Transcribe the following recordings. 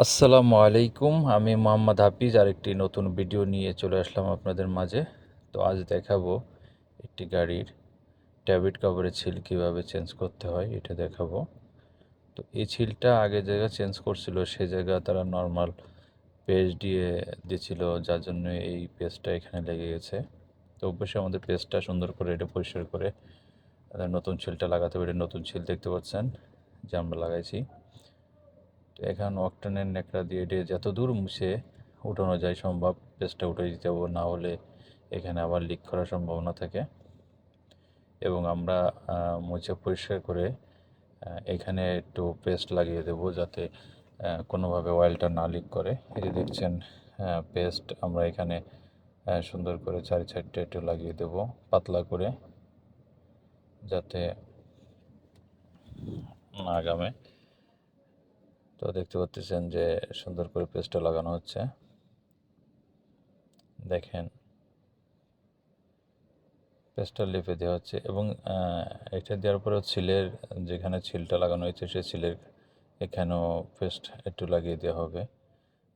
আসসালামু আলাইকুম। আমি মোহাম্মদ হাফিজ আরেকটি নতুন ভিডিও নিয়ে চলে আসলাম আপনাদের মাঝে। তো আজ দেখাবো একটি গাড়ির ট্যাবিট কভারের ছিল কীভাবে চেঞ্জ করতে হয় এটা দেখাবো। তো এই ছিলটা আগে জায়গা চেঞ্জ করছিল, সে জায়গা তারা নর্মাল পেস্ট দিয়ে দিয়েছিল, যার জন্য এই পেস্টটা এখানে লেগে গেছে। তো অবশ্যই আমাদের পেস্টটা সুন্দর করে এটা পরিষ্কার করে নতুন ছিলটা লাগাতে হবে। এটা নতুন ছিল দেখতে পাচ্ছেন যে আমরা লাগাইছি। তো এখন অকটেনের ন্যাকড়া দিয়ে এটা যত দূর মুছে উঠানো যায় সম্ভব পেস্টটা উঠে দিতে হবে, না হলে এখানে আবার লিক করার সম্ভাবনা থাকে। এবং আমরা মুছে পরিষ্কার করে এখানে একটু পেস্ট লাগিয়ে দেবো যাতে কোনোভাবে অয়েলটা না লিক করে। এই যে দেখছেন পেস্ট আমরা এখানে সুন্দর করে চারি সাইডটা একটু লাগিয়ে দেবো পাতলা করে, যাতে না আগামে। তো দেখতে পাচ্ছেন যে সুন্দর করে পেস্টটা লাগানো হচ্ছে, দেখেন পেস্টটা লেপে দেওয়া হচ্ছে। এবং এটা দেওয়ার পরে সিলের যেখানে সিলটা লাগানো হয়েছে সেই সিলের এখানেও পেস্ট একটু লাগিয়ে দেওয়া হবে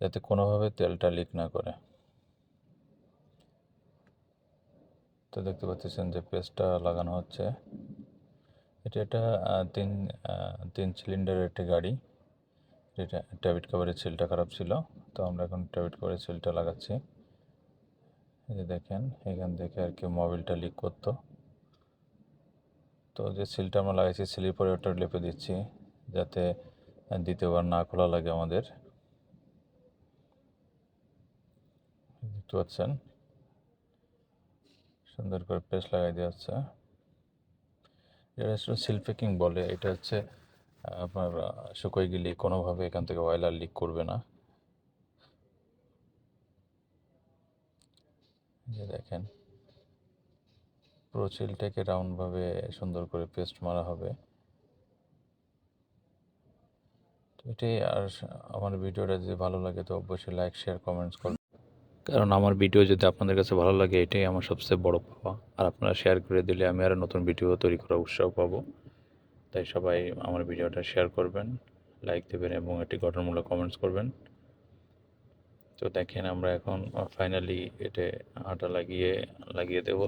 যাতে কোনোভাবে তেলটা লিক না করে। তো দেখতে পাচ্ছেন যে পেস্টটা লাগানো হচ্ছে। এটা একটা তিন তিন সিলিন্ডারের একটি গাড়ি, যেটা ট্যাবিট কভারের সিলটা খারাপ ছিল। তো আমরা এখন ট্যাবিট কভারের সিলটা লাগাচ্ছি। এই যে দেখেন এখান থেকে আর কি মোবিলটা লিক করতো। তো যে সিলটা আমরা লাগাইছি সিলের পরে ওটা লেপে দিচ্ছি যাতে দ্বিতীয়বার না খোলা লাগে আমাদের। দেখতে পাচ্ছেন সুন্দর করে পেস্ট লাগাই দেওয়া হচ্ছে। এটা হচ্ছে সিল প্যাকিং বলে। এটা হচ্ছে আপনার শুকোয় গেলে কোনোভাবে এখান থেকে অয়েল আর লিক করবে না। যে দেখেন পুরো সিলটাকে রাউন্ডভাবে সুন্দর করে পেস্ট মারা হবে। তো এটাই। আর আমার ভিডিওটা যদি ভালো লাগে তো অবশ্যই লাইক শেয়ার কমেন্টস করবেন, কারণ আমার ভিডিও যদি আপনাদের কাছে ভালো লাগে এটাই আমার সবচেয়ে বড় পাওয়া। আর আপনারা শেয়ার করে দিলে আমি আরও নতুন ভিডিও তৈরি করার উৎসাহ পাবো। তাই সবাই আমার ভিডিওটা শেয়ার করবেন, লাইক দেবেন এবং একটি গঠনমূলক কমেন্টস করবেন। তো দেখেন আমরা এখন ফাইনালি এটা আটা লাগিয়ে দেব।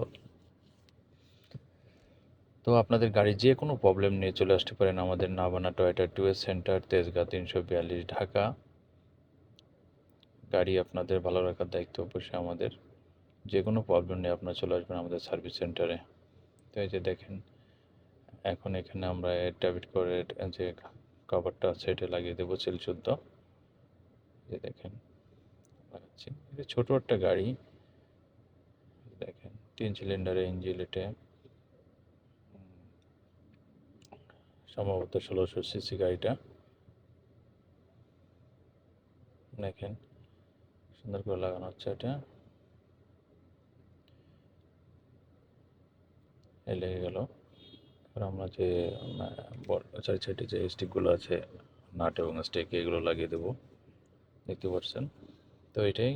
তো আপনাদের গাড়ির যে কোনো প্রবলেম নিয়ে চলে আসতে পারেন আমাদের Navana Toyota twice centre, Tejgaon 342 Dhaka. গাড়ি আপনাদের ভালো রাখার দায়িত্ব অবশ্যই আমাদের। যে কোনো প্রবলেম নিয়ে আপনারা চলে আসবেন আমাদের সার্ভিস সেন্টারে। তো এই যে দেখেন এখন এখানে আমরা ট্যাবিট করে যে কভারটা আছে এটা লাগিয়ে দেবো সিল শুদ্ধ। যে দেখেন লাগাচ্ছি। এটা ছোটো একটা গাড়ি, দেখেন 3 সিলিন্ডারের ইঞ্জিন। এটা সম্ভবত 1600 সিসি গাড়িটা। দেখেন সুন্দর করে লাগানো হচ্ছে এটা। এই লেগে গেল। এবার আমরা যে চারি সাইডে যে স্টিকগুলো আছে নাট এবং স্টেক এগুলো লাগিয়ে দেবো, দেখতে পাচ্ছেন। তো এটাই।